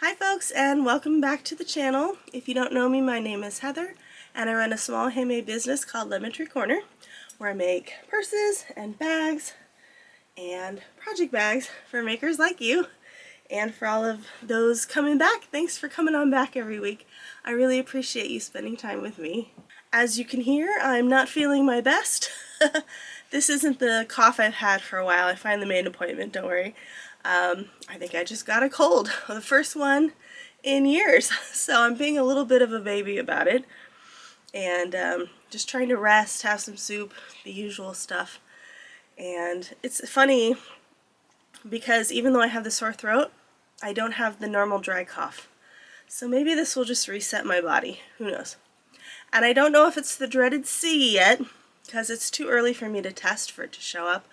Hi folks, and welcome back to the channel. If you don't know me, my name is Heather and I run a small handmade business called Lemon Tree Corner where I make purses and bags and project bags for makers like you. And for all of those coming back, thanks for coming on back every week. I really appreciate you spending time with me. As you can hear, I'm not feeling my best. This isn't the cough I've had for a while. I finally made an appointment, don't worry. I think I just got a cold, the first one in years, so I'm being a little bit of a baby about it, and just trying to rest, have some soup, the usual stuff. And it's funny because even though I have the sore throat, I don't have the normal dry cough. So maybe this will just reset my body, who knows. And I don't know if it's the dreaded C yet, because it's too early for me to test for it to show up.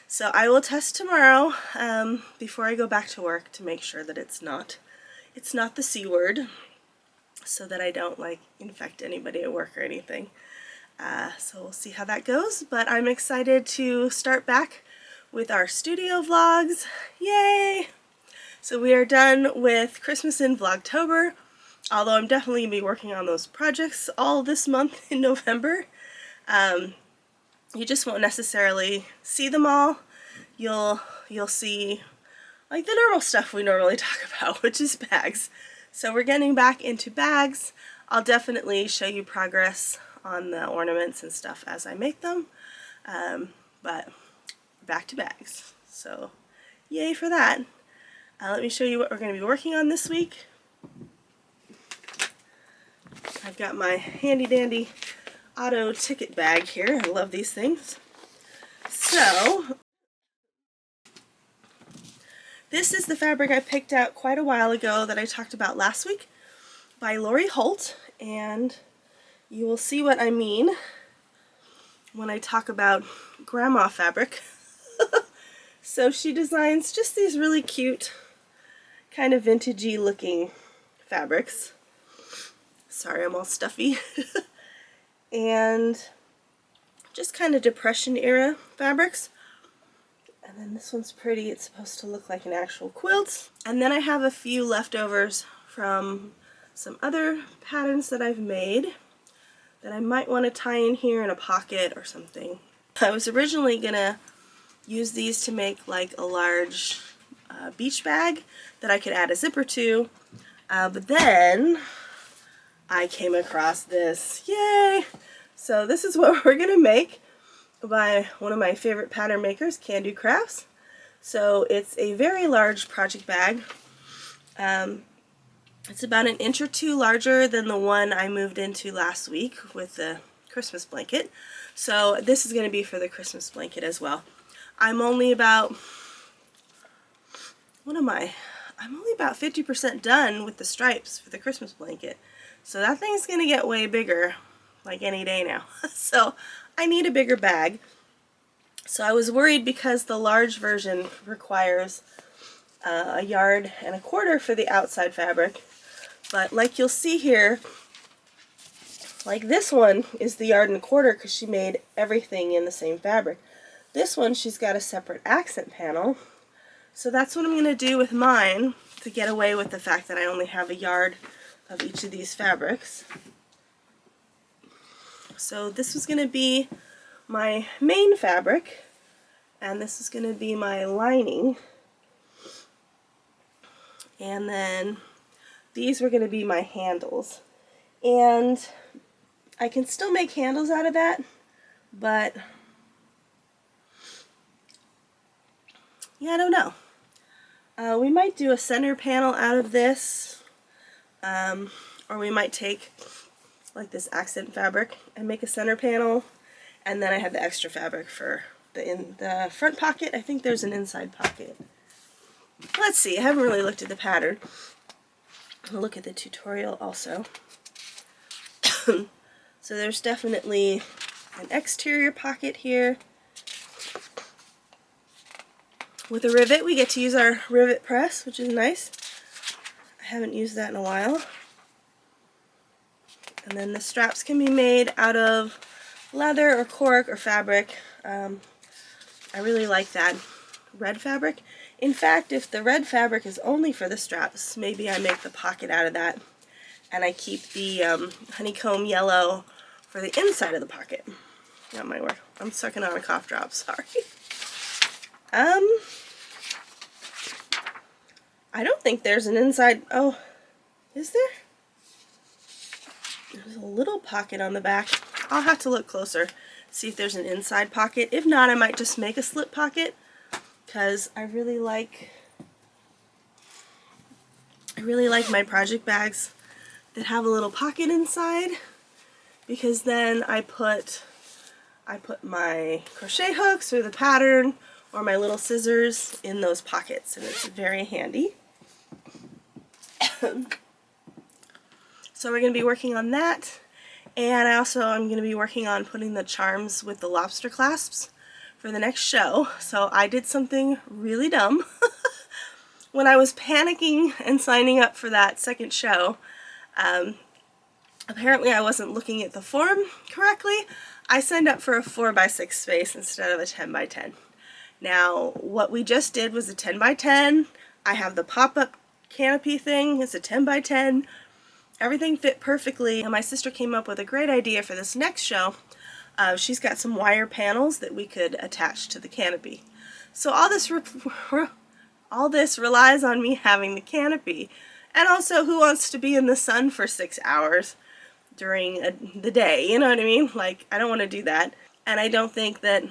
So I will test tomorrow before I go back to work to make sure that it's not the C word, so that I don't infect anybody at work or anything. So we'll see how that goes, but I'm excited to start back with our studio vlogs. Yay! So we are done with Christmas in Vlogtober, although I'm definitely going to be working on those projects all this month in November. You just won't necessarily see them all. You'll see like the normal stuff we normally talk about, which is bags. So we're getting back into bags. I'll definitely show you progress on the ornaments and stuff as I make them. But back to bags. So yay for that. Let me show you what we're going to be working on this week. I've got my handy dandy auto ticket bag here. I love these things. So this is the fabric I picked out quite a while ago that I talked about last week by Lori Holt, and you will see what I mean when I talk about grandma fabric. So she designs just these really cute kind of vintagey looking fabrics. Sorry, I'm all stuffy. And just kind of Depression era fabrics. And then this one's pretty. It's supposed to look like an actual quilt. And then I have a few leftovers from some other patterns that I've made that I might want to tie in here in a pocket or something. I was originally gonna use these to make like a large beach bag that I could add a zipper to, but then I came across this. Yay! So this is what we're gonna make by one of my favorite pattern makers, Can Do Crafts. So it's a very large project bag. It's about an inch or two larger than the one I moved into last week with the Christmas blanket. So this is going to be for the Christmas blanket as well. I'm only about, I'm only about 50% done with the stripes for the Christmas blanket. So that thing's going to get way bigger like any day now. So I need a bigger bag. So I was worried because the large version requires 1.25 yards for the outside fabric. But like you'll see here, like this one is the 1.25 yards because she made everything in the same fabric. This one she's got a separate accent panel. So that's what I'm going to do with mine to get away with the fact that I only have 1 yard of each of these fabrics. So this was going to be my main fabric, and this is going to be my lining, and then these were going to be my handles. And I can still make handles out of that, but yeah, I don't know. We might do a center panel out of this, or we might take like this accent fabric and make a center panel, and then I have the extra fabric for in the front pocket. I think there's an inside pocket. Let's see, I haven't really looked at the pattern. I'll look at the tutorial also. So there's definitely an exterior pocket here. With a rivet, we get to use our rivet press, which is nice. I haven't used that in a while. And then the straps can be made out of leather or cork or fabric. I really like that red fabric. In fact, if the red fabric is only for the straps, maybe I make the pocket out of that and I keep the honeycomb yellow for the inside of the pocket. That might work. I'm sucking on a cough drop, sorry. I don't think there's an inside, oh, is there? There's a little pocket on the back. I'll have to look closer, see if there's an inside pocket. If not, I might just make a slip pocket, because I really like my project bags that have a little pocket inside, because then I put my crochet hooks or the pattern or my little scissors in those pockets, and it's very handy. So we're going to be working on that, and I'm going to be working on putting the charms with the lobster clasps for the next show. So I did something really dumb. When I was panicking and signing up for that second show, apparently I wasn't looking at the form correctly. I signed up for a 4x6 space instead of a 10x10. Now, what we just did was a 10x10. I have the pop-up canopy thing. It's a 10x10. Everything fit perfectly, and my sister came up with a great idea for this next show. She's got some wire panels that we could attach to the canopy. So all this relies on me having the canopy. And also, who wants to be in the sun for 6 hours during the day? You know what I mean? Like, I don't want to do that. And I don't think that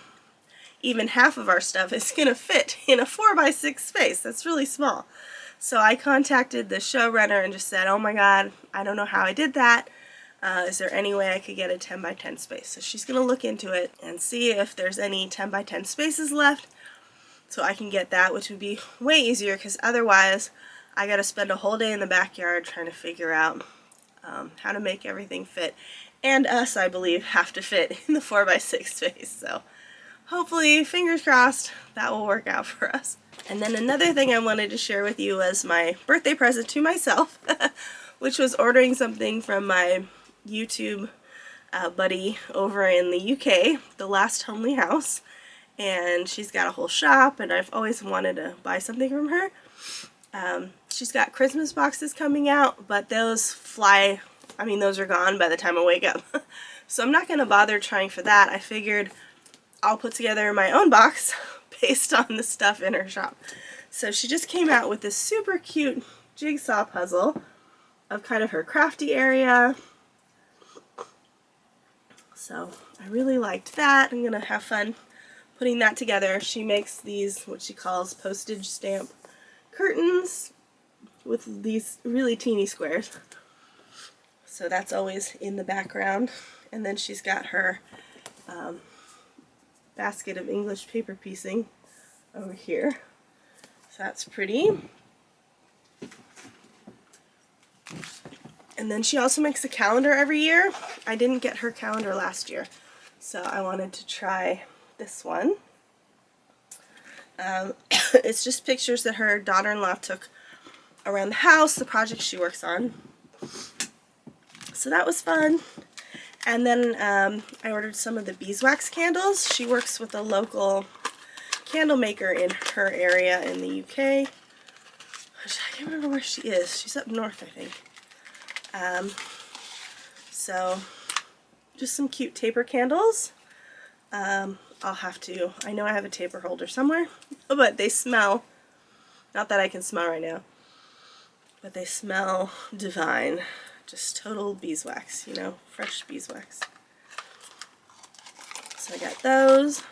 even half of our stuff is going to fit in a 4x6 space. That's really small. So I contacted the showrunner and just said, oh my god, I don't know how I did that. Is there any way I could get a 10x10 space? So she's going to look into it and see if there's any 10x10 spaces left, so I can get that, which would be way easier, because otherwise I got to spend a whole day in the backyard trying to figure out how to make everything fit. And us, I believe, have to fit in the 4x6 space. So hopefully, fingers crossed, that will work out for us. And then another thing I wanted to share with you was my birthday present to myself, which was ordering something from my YouTube buddy over in the UK, The Last Homely House. And she's got a whole shop, and I've always wanted to buy something from her. She's got Christmas boxes coming out, but those those are gone by the time I wake up. So I'm not going to bother trying for that. I figured I'll put together my own box based on the stuff in her shop. So she just came out with this super cute jigsaw puzzle of kind of her crafty area. So I really liked that. I'm going to have fun putting that together. She makes these, what she calls postage stamp curtains with these really teeny squares. So that's always in the background. And then she's got her basket of English paper piecing over here. So that's pretty. And then she also makes a calendar every year. I didn't get her calendar last year, so I wanted to try this one. It's just pictures that her daughter-in-law took around the house, the projects she works on. So that was fun. And then I ordered some of the beeswax candles. She works with a local candle maker in her area in the UK. I can't remember where she is. She's up north, I think. So just some cute taper candles. I know I have a taper holder somewhere, but they smell, not that I can smell right now, but they smell divine. Just total beeswax, you know, fresh beeswax. So I got those.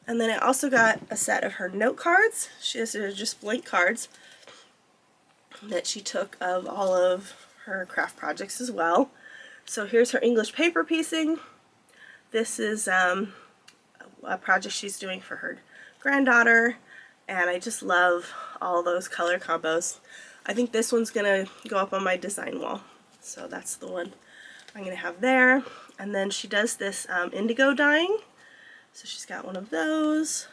And then I also got a set of her note cards. They're just blank cards that she took of all of her craft projects as well. So here's her English paper piecing. This is a project she's doing for her granddaughter, and I just love all those color combos. I think this one's gonna go up on my design wall, so that's the one I'm gonna have there. And then she does this indigo dyeing, so she's got one of those.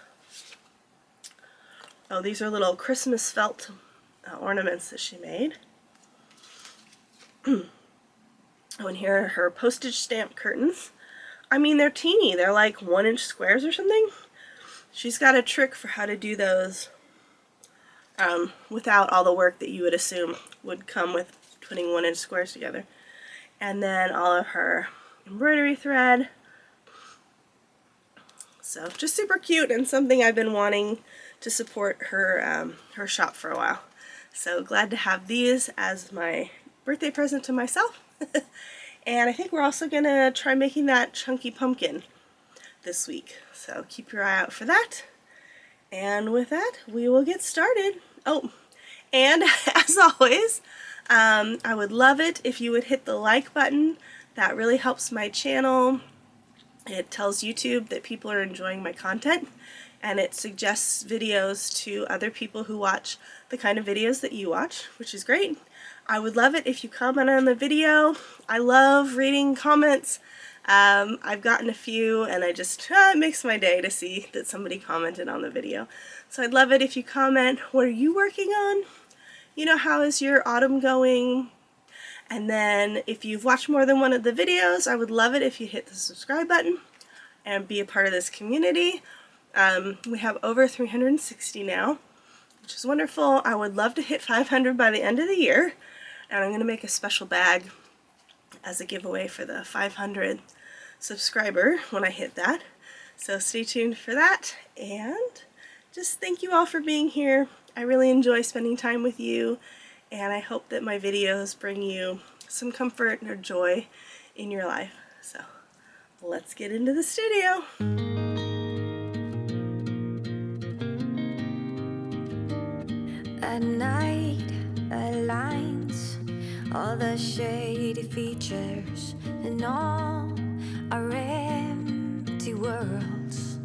Oh, these are little Christmas felt ornaments that she made. Oh, and here are her postage stamp curtains. I mean, they're teeny. They're like 1-inch squares or something. She's got a trick for how to do those without all the work that you would assume would come with putting 1-inch squares together. And then all of her embroidery thread. So just super cute and something I've been wanting to support her her shop for a while. So glad to have these as my birthday present to myself. And I think we're also going to try making that chunky pumpkin this week. So keep your eye out for that. And with that, we will get started. Oh, and as always, I would love it if you would hit the like button. That really helps my channel. It tells YouTube that people are enjoying my content, and it suggests videos to other people who watch the kind of videos that you watch, which is great. I would love it if you comment on the video. I love reading comments. I've gotten a few, and it makes my day to see that somebody commented on the video. So I'd love it if you comment, what are you working on? You know, how is your autumn going? And then if you've watched more than one of the videos, I would love it if you hit the subscribe button and be a part of this community. We have over 360 now, which is wonderful. I would love to hit 500 by the end of the year, and I'm going to make a special bag as a giveaway for the 500 subscriber when I hit that. So stay tuned for that, and just thank you all for being here. I really enjoy spending time with you, and I hope that my videos bring you some comfort or joy in your life. So let's get into the studio. At night aligns all the shady features and all our empty worlds.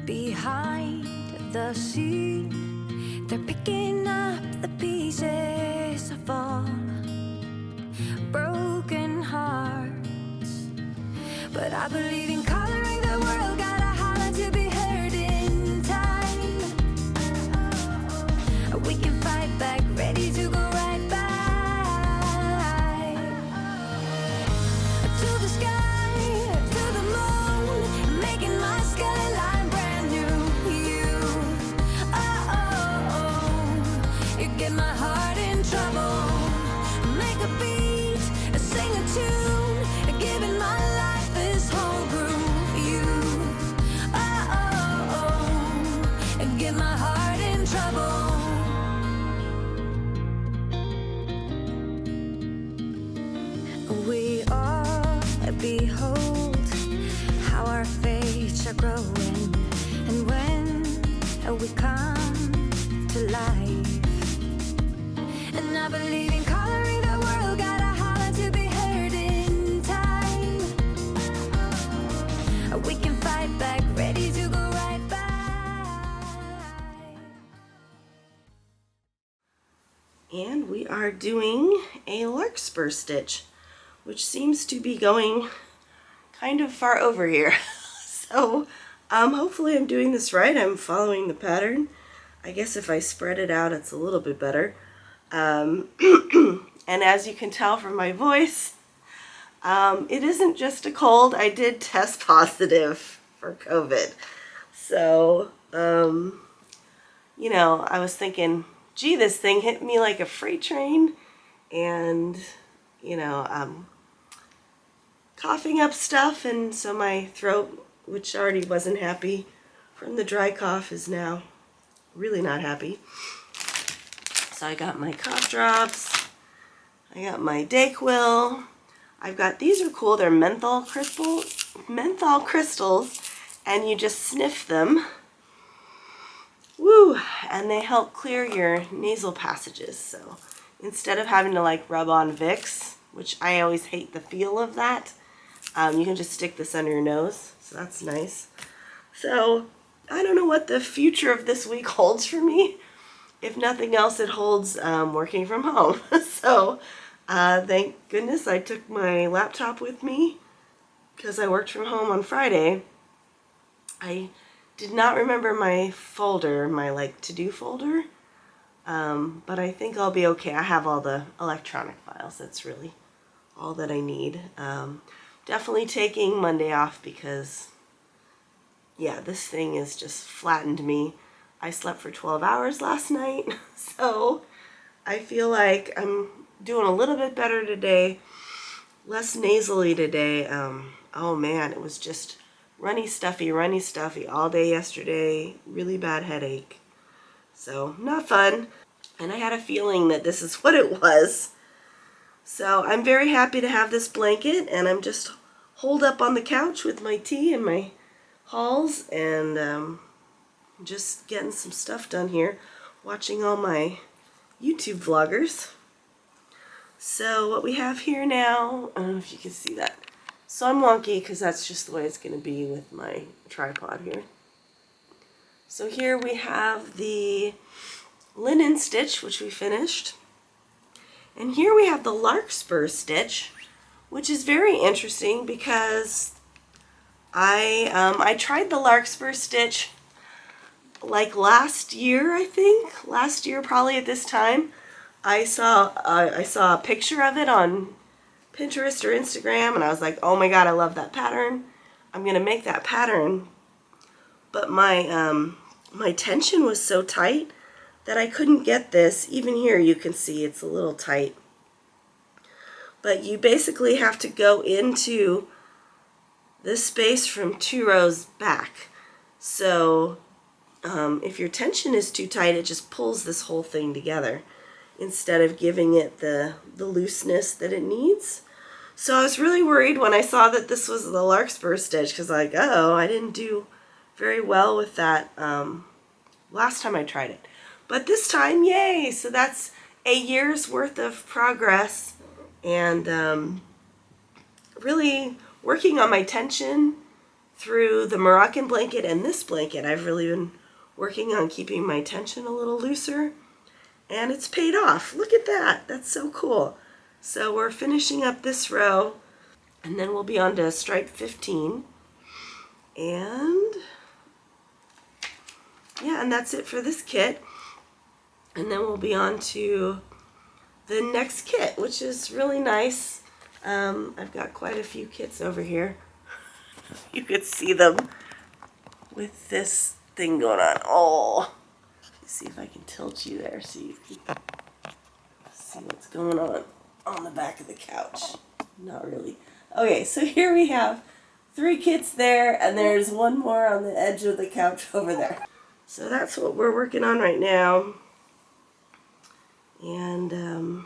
Behind the scene, they're picking up the pieces of all broken hearts. But I believe in coloring the world, gotta holler to be heard in time. We can fight back, ready to go right back to the sky, to the moon, making my skyline brand new. You, you get my heart in trouble. Make a beat, sing a tune, giving my life this whole groove. You, get my heart in trouble. We all behold how our fates are growing, and when we come to life, and I believe in coloring the world, gotta holler to be heard in time. We can fight back, ready to go right back. And we are doing a larkspur stitch, which seems to be going kind of far over here. So hopefully I'm doing this right. I'm following the pattern. I guess if I spread it out, it's a little bit better. And as you can tell from my voice, it isn't just a cold. I did test positive for COVID. So, you know, I was thinking, gee, this thing hit me like a freight train, and, you know, coughing up stuff, and so my throat, which already wasn't happy from the dry cough, is now really not happy. So I got my cough drops, I got my Dayquil, I've got, these are cool, they're menthol crystals, and you just sniff them. Woo! And they help clear your nasal passages. So instead of having to like rub on Vicks, which I always hate the feel of that, you can just stick this under your nose. So that's nice. So I don't know what the future of this week holds for me. If nothing else, it holds working from home. So thank goodness I took my laptop with me because I worked from home on Friday. I did not remember my folder, my like to-do folder, but I think I'll be okay. I have all the electronic files. That's really all that I need. Definitely taking Monday off because, yeah, this thing has just flattened me. I slept for 12 hours last night, so I feel like I'm doing a little bit better today, less nasally today. Oh man, it was just runny stuffy all day yesterday, really bad headache. So not fun, and I had a feeling that this is what it was. So I'm very happy to have this blanket, and I'm just holed up on the couch with my tea and my hauls, and just getting some stuff done here, watching all my YouTube vloggers. So what we have here now, I don't know if you can see that. So I'm wonky because that's just the way it's going to be with my tripod here. So here we have the linen stitch, which we finished. And here we have the larkspur stitch, which is very interesting because I tried the larkspur stitch like last year, I think. Last year, probably at this time. I saw a picture of it on Pinterest or Instagram, and I was like, oh my god, I love that pattern. I'm gonna make that pattern. But my tension was so tight that I couldn't get this. Even here you can see it's a little tight. But you basically have to go into this space from 2 rows back. So if your tension is too tight, it just pulls this whole thing together instead of giving it the looseness that it needs. So I was really worried when I saw that this was the larkspur stitch, because like, oh, I didn't do very well with that last time I tried it. But this time, yay! So that's a year's worth of progress, and really working on my tension through the Moroccan blanket and this blanket. I've really been working on keeping my tension a little looser, and it's paid off. Look at that. That's so cool. So we're finishing up this row, and then we'll be on to stripe 15. And yeah, and that's it for this kit. And then we'll be on to the next kit, which is really nice. I've got quite a few kits over here. You could see them with this thing going on. Oh, let's see if I can tilt you there so you can see what's going on the back of the couch. Not really. Okay, so here we have 3 kits there, and there's one more on the edge of the couch over there. So that's what we're working on right now. And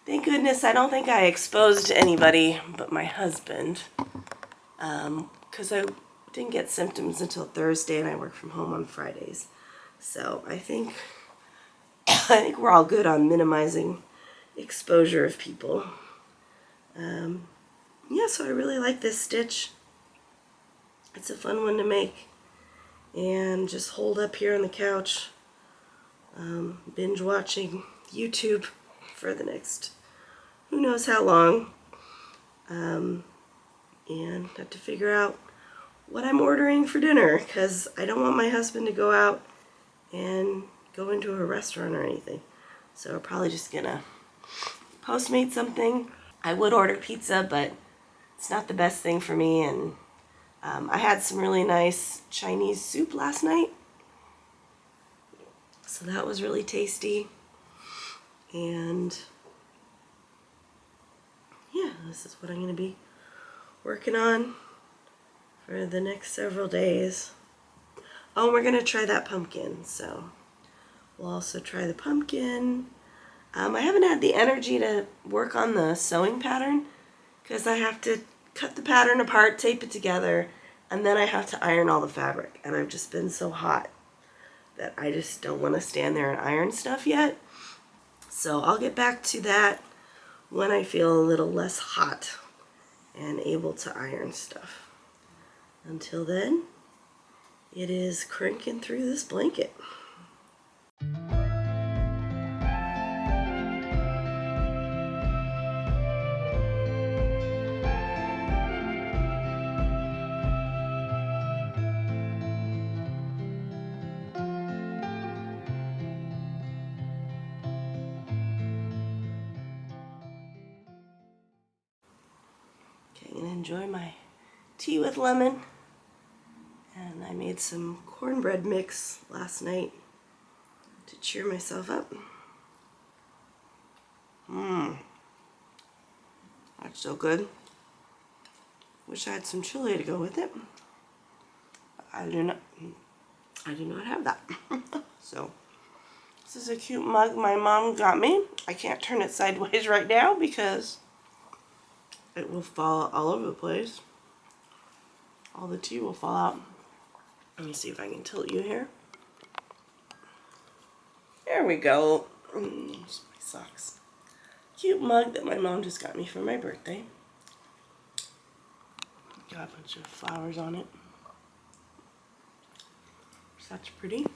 thank goodness I don't think I exposed anybody but my husband, because I didn't get symptoms until Thursday, and I work from home on Fridays. So I think we're all good on minimizing exposure of people. Yeah, so I really like this stitch. It's a fun one to make, and just hold up here on the couch, binge watching YouTube for the next who knows how long, and have to figure out what I'm ordering for dinner, because I don't want my husband to go out and go into a restaurant or anything. So we're probably just gonna Postmate something. I would order pizza, but it's not the best thing for me, and I had some really nice Chinese soup last night, so that was really tasty. And yeah, this is what I'm going to be working on for the next several days. Oh, we're going to try that pumpkin, so we'll also try the pumpkin. I haven't had the energy to work on the sewing pattern because I have to cut the pattern apart, tape it together, and then I have to iron all the fabric. And I've just been so hot that I just don't want to stand there and iron stuff yet. So I'll get back to that when I feel a little less hot and able to iron stuff. Until then, it is cranking through this blanket. gonna enjoy my tea with lemon. And I made some cornbread mix last night to cheer myself up. That's so good. Wish I had some chili to go with it. I do not have that. So this is a cute mug my mom got me. I can't turn it sideways right now because it will fall all over the place. All the tea will fall out. Let me see if I can tilt you here. There we go. My socks. Cute mug that my mom just got me for my birthday. Got a bunch of flowers on it. Such pretty.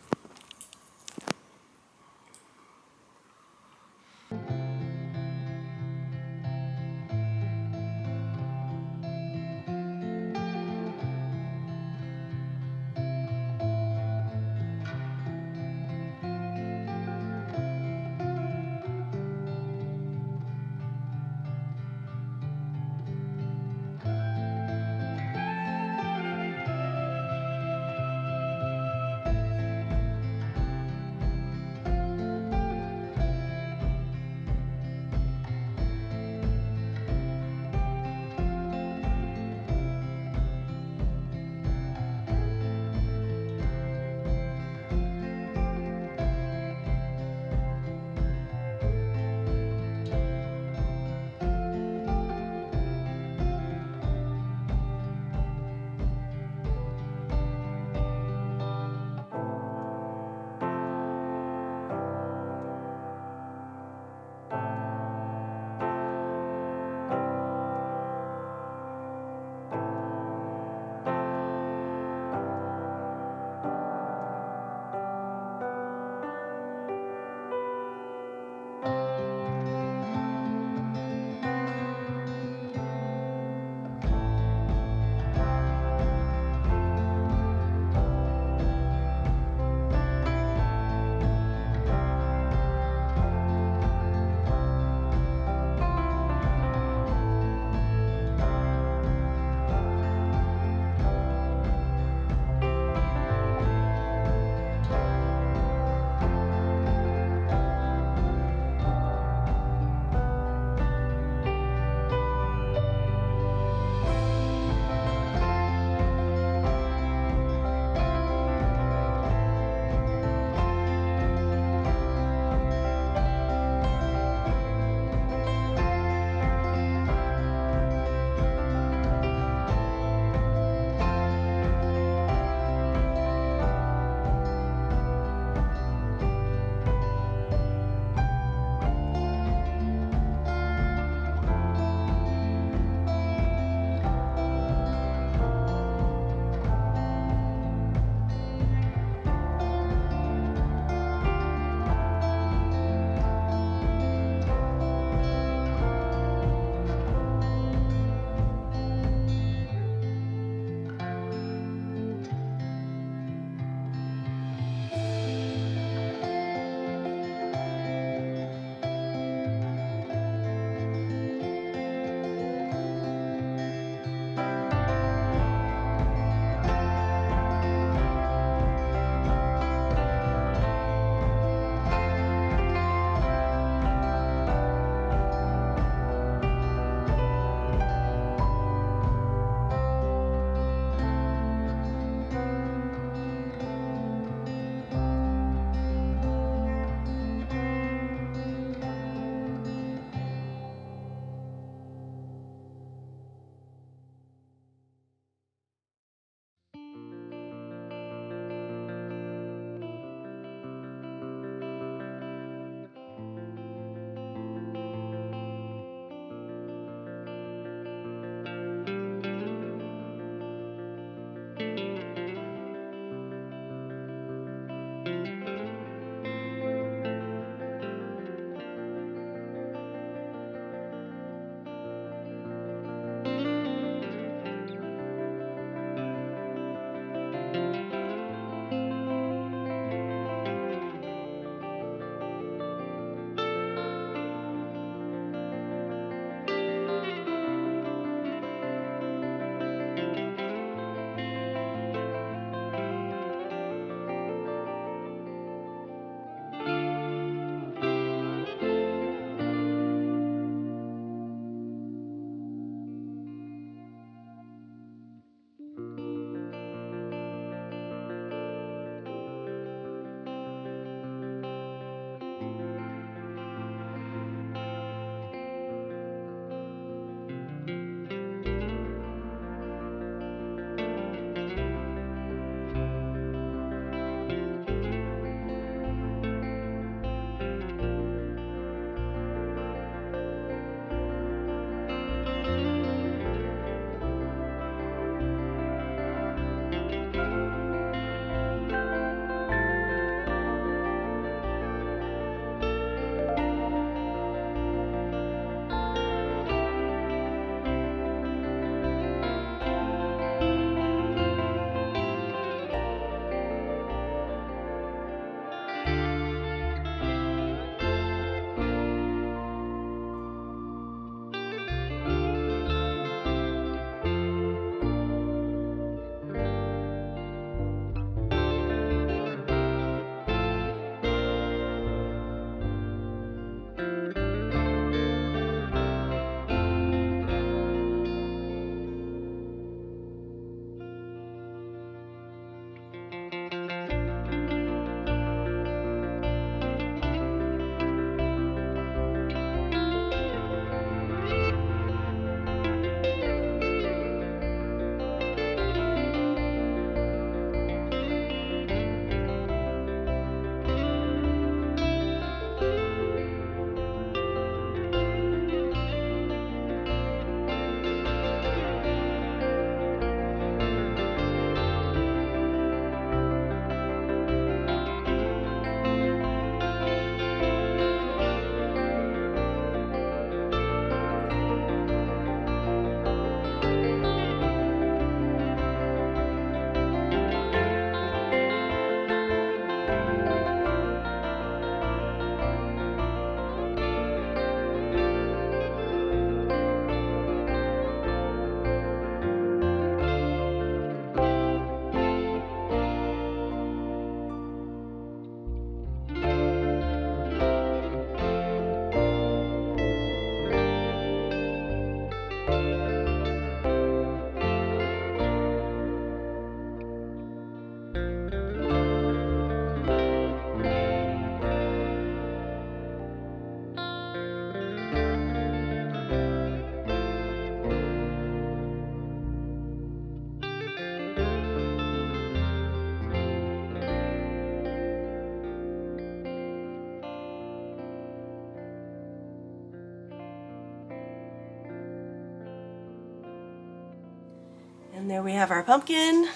And there we have our pumpkin.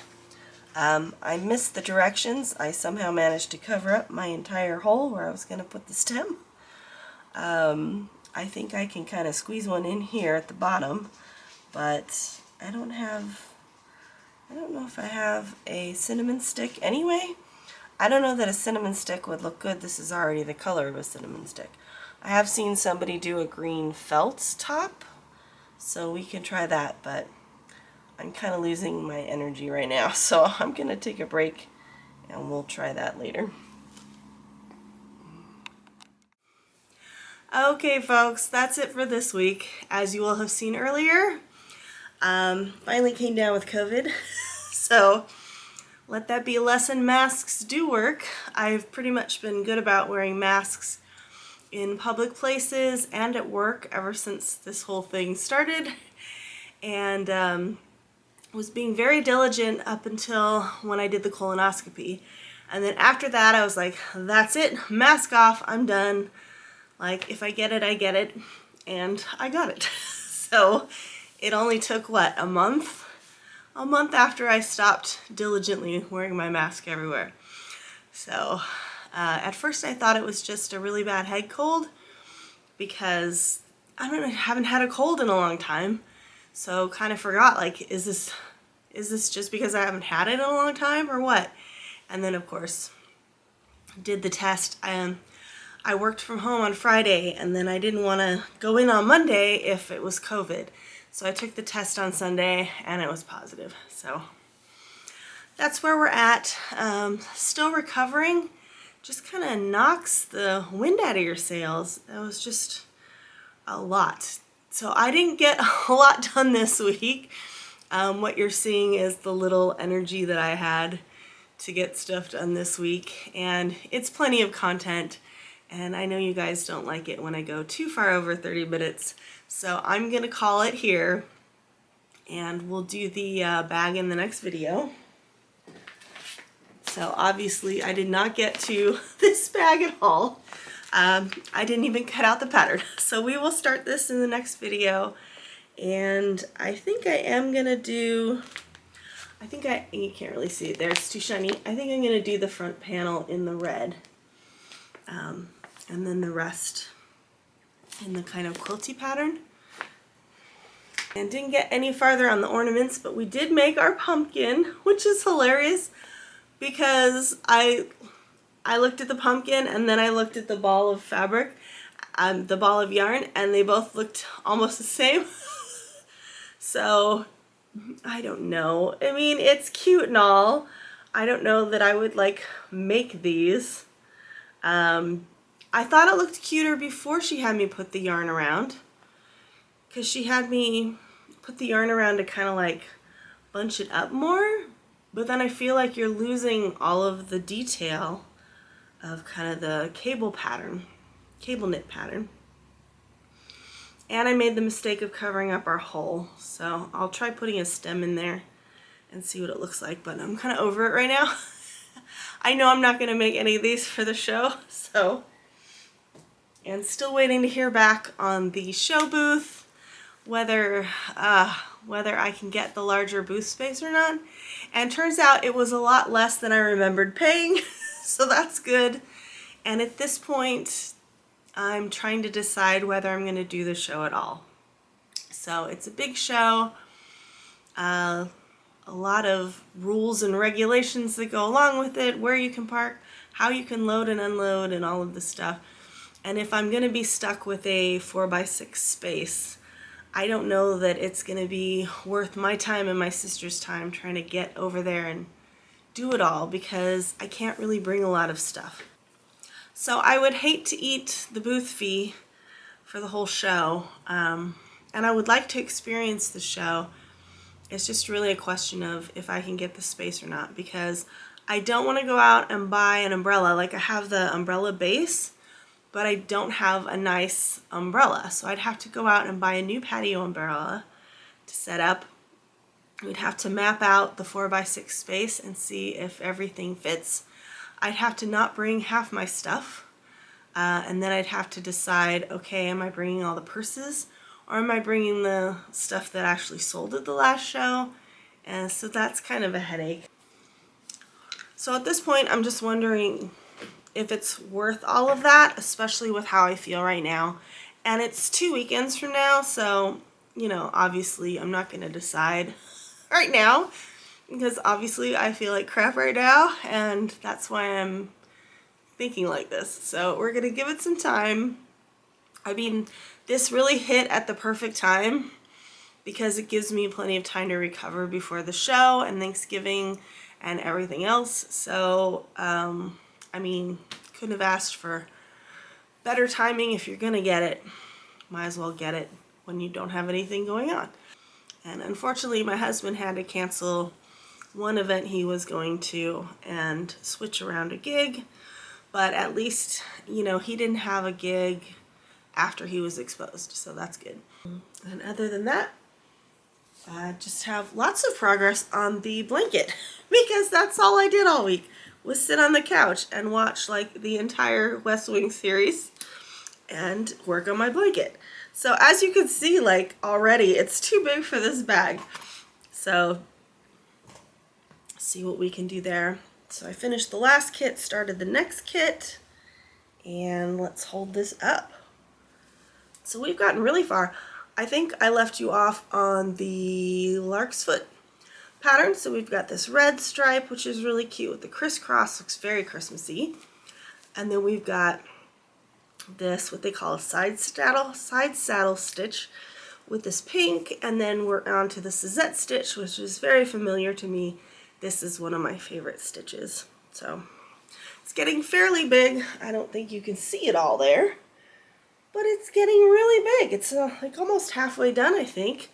I missed the directions. I somehow managed to cover up my entire hole where I was going to put the stem. I think I can kind of squeeze one in here at the bottom, but I don't know if I have a cinnamon stick anyway. I don't know that a cinnamon stick would look good. This is already the color of a cinnamon stick. I have seen somebody do a green felt top, so we can try that, but I'm kind of losing my energy right now, so I'm going to take a break and we'll try that later. Okay folks, that's it for this week. As you will have seen earlier, finally came down with COVID, so let that be a lesson. Masks do work. I've pretty much been good about wearing masks in public places and at work ever since this whole thing started, and was being very diligent up until when I did the colonoscopy. And then after that I was like, that's it, mask off, I'm done. Like, if I get it, I get it. And I got it. So it only took, what, a month? A month after I stopped diligently wearing my mask everywhere. So at first I thought it was just a really bad head cold because I haven't had a cold in a long time. So kind of forgot, like, is this just because I haven't had it in a long time or what? And then of course did the test. I worked from home on Friday, and then I didn't want to go in on Monday if it was COVID. So I took the test on Sunday and it was positive. So that's where we're at. Still recovering. Just kind of knocks the wind out of your sails. That was just a lot. So I didn't get a lot done this week. What you're seeing is the little energy that I had to get stuff done this week, and it's plenty of content, and I know you guys don't like it when I go too far over 30 minutes, so I'm gonna call it here, and we'll do the bag in the next video. So obviously I did not get to this bag at all. I didn't even cut out the pattern. So we will start this in the next video. And I think I am going to do, you can't really see it there, it's too shiny. I think I'm going to do the front panel in the red. And then the rest in the kind of quilty pattern. And didn't get any farther on the ornaments, but we did make our pumpkin, which is hilarious because I looked at the pumpkin and then I looked at the ball of fabric, the ball of yarn, and they both looked almost the same. So I don't know. I mean, it's cute and all. I don't know that I would like make these. I thought it looked cuter before she had me put the yarn around, because she had me put the yarn around to kind of like bunch it up more. But then I feel like you're losing all of the detail of kind of the cable knit pattern. And I made the mistake of covering up our hole. So I'll try putting a stem in there and see what it looks like, but I'm kind of over it right now. I know I'm not going to make any of these for the show, so. And still waiting to hear back on the show booth, whether I can get the larger booth space or not. And turns out it was a lot less than I remembered paying, so that's good. And at this point, I'm trying to decide whether I'm going to do the show at all. So it's a big show, a lot of rules and regulations that go along with it, where you can park, how you can load and unload, and all of this stuff. And if I'm going to be stuck with a 4x6 space, I don't know that it's going to be worth my time and my sister's time trying to get over there and do it all, because I can't really bring a lot of stuff. So I would hate to eat the booth fee for the whole show, and I would like to experience the show. It's just really a question of if I can get the space or not, because I don't want to go out and buy an umbrella. Like, I have the umbrella base, but I don't have a nice umbrella. So I'd have to go out and buy a new patio umbrella to set up. We'd have to map out the 4x6 space and see if everything fits. I'd have to not bring half my stuff, and then I'd have to decide, okay, am I bringing all the purses, or am I bringing the stuff that actually sold at the last show? And so that's kind of a headache. So at this point, I'm just wondering if it's worth all of that, especially with how I feel right now. And it's 2 weekends from now, so, you know, obviously I'm not going to decide right now, because obviously I feel like crap right now, and that's why I'm thinking like this. So we're going to give it some time. I mean, this really hit at the perfect time because it gives me plenty of time to recover before the show and Thanksgiving and everything else. So, I mean, couldn't have asked for better timing. If you're gonna get it, might as well get it when you don't have anything going on. And unfortunately, my husband had to cancel one event he was going to and switch around a gig, but at least, you know, he didn't have a gig after he was exposed, so that's good. And other than that, I just have lots of progress on the blanket because that's all I did all week was sit on the couch and watch like the entire West Wing series and work on my blanket. So as you can see, like already it's too big for this bag. So see what we can do there. So I finished the last kit, started the next kit, and let's hold this up. So we've gotten really far. I think I left you off on the lark's foot pattern. So we've got this red stripe, which is really cute with the crisscross, looks very Christmassy. And then we've got this, what they call a side saddle stitch with this pink. And then we're on to the Suzette stitch, which is very familiar to me. This is one of my favorite stitches. So it's getting fairly big. I don't think you can see it all there, but it's getting really big. It's like almost halfway done, I think,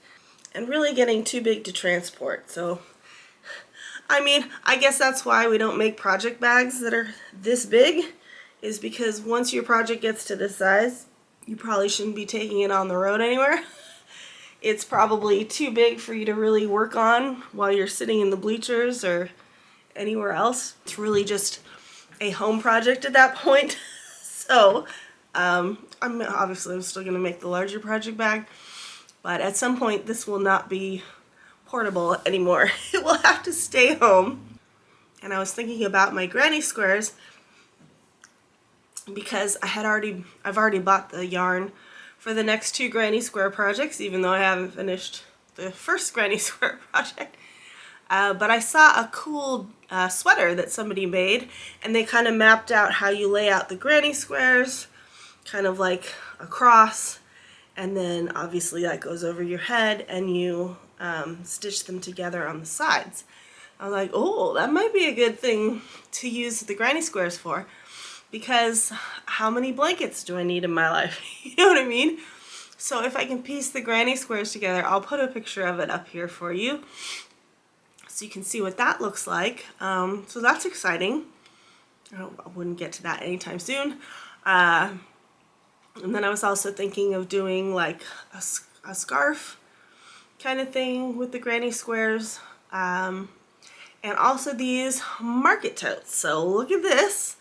and really getting too big to transport. So, I mean, I guess that's why we don't make project bags that are this big, is because once your project gets to this size, you probably shouldn't be taking it on the road anywhere. It's probably too big for you to really work on while you're sitting in the bleachers or anywhere else. It's really just a home project at that point. So, I'm still going to make the larger project bag, but at some point this will not be portable anymore. It will have to stay home. And I was thinking about my granny squares because I've already bought the yarn for the next 2 granny square projects, even though I haven't finished the first granny square project. But I saw a cool sweater that somebody made, and they kind of mapped out how you lay out the granny squares, kind of like a cross, and then obviously that goes over your head, and you stitch them together on the sides. I was like, oh, that might be a good thing to use the granny squares for, because how many blankets do I need in my life? You know what I mean? So if I can piece the granny squares together, I'll put a picture of it up here for you so you can see what that looks like. So that's exciting. I wouldn't get to that anytime soon. And then I was also thinking of doing like a scarf kind of thing with the granny squares. And also these market totes. So look at this.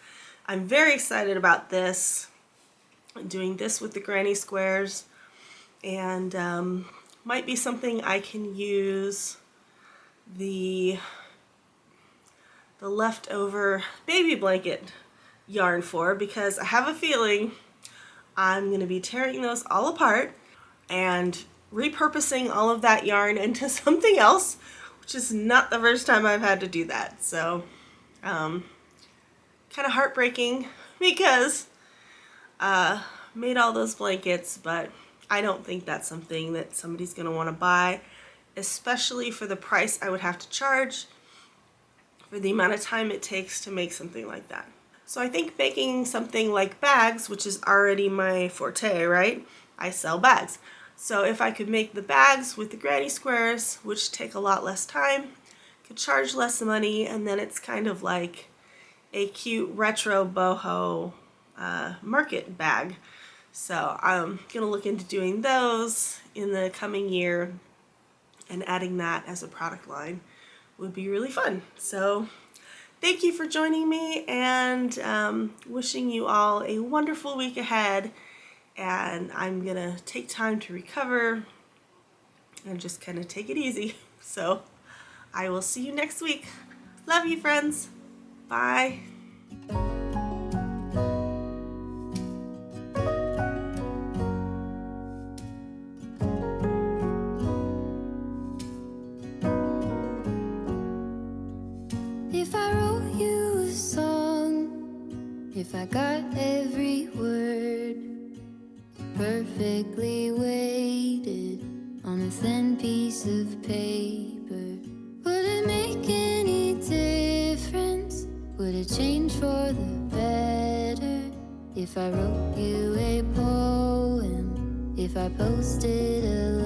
I'm very excited about this. I'm doing this with the granny squares. And might be something I can use the leftover baby blanket yarn for, because I have a feeling I'm going to be tearing those all apart and repurposing all of that yarn into something else, which is not the first time I've had to do that. So kind of heartbreaking because made all those blankets, but I don't think that's something that somebody's going to want to buy, especially for the price I would have to charge for the amount of time it takes to make something like that. So I think making something like bags, which is already my forte, right? I sell bags. So if I could make the bags with the granny squares, which take a lot less time, could charge less money, and then it's kind of like a cute retro boho market bag. So I'm going to look into doing those in the coming year, and adding that as a product line would be really fun. So thank you for joining me, and wishing you all a wonderful week ahead. And I'm going to take time to recover and just kind of take it easy. So I will see you next week. Love you, friends. Bye. If I wrote you a song, if I got every word perfectly weighted on a thin piece of paper, would it make any difference? Would it change for the better? If I wrote you a poem, if I posted a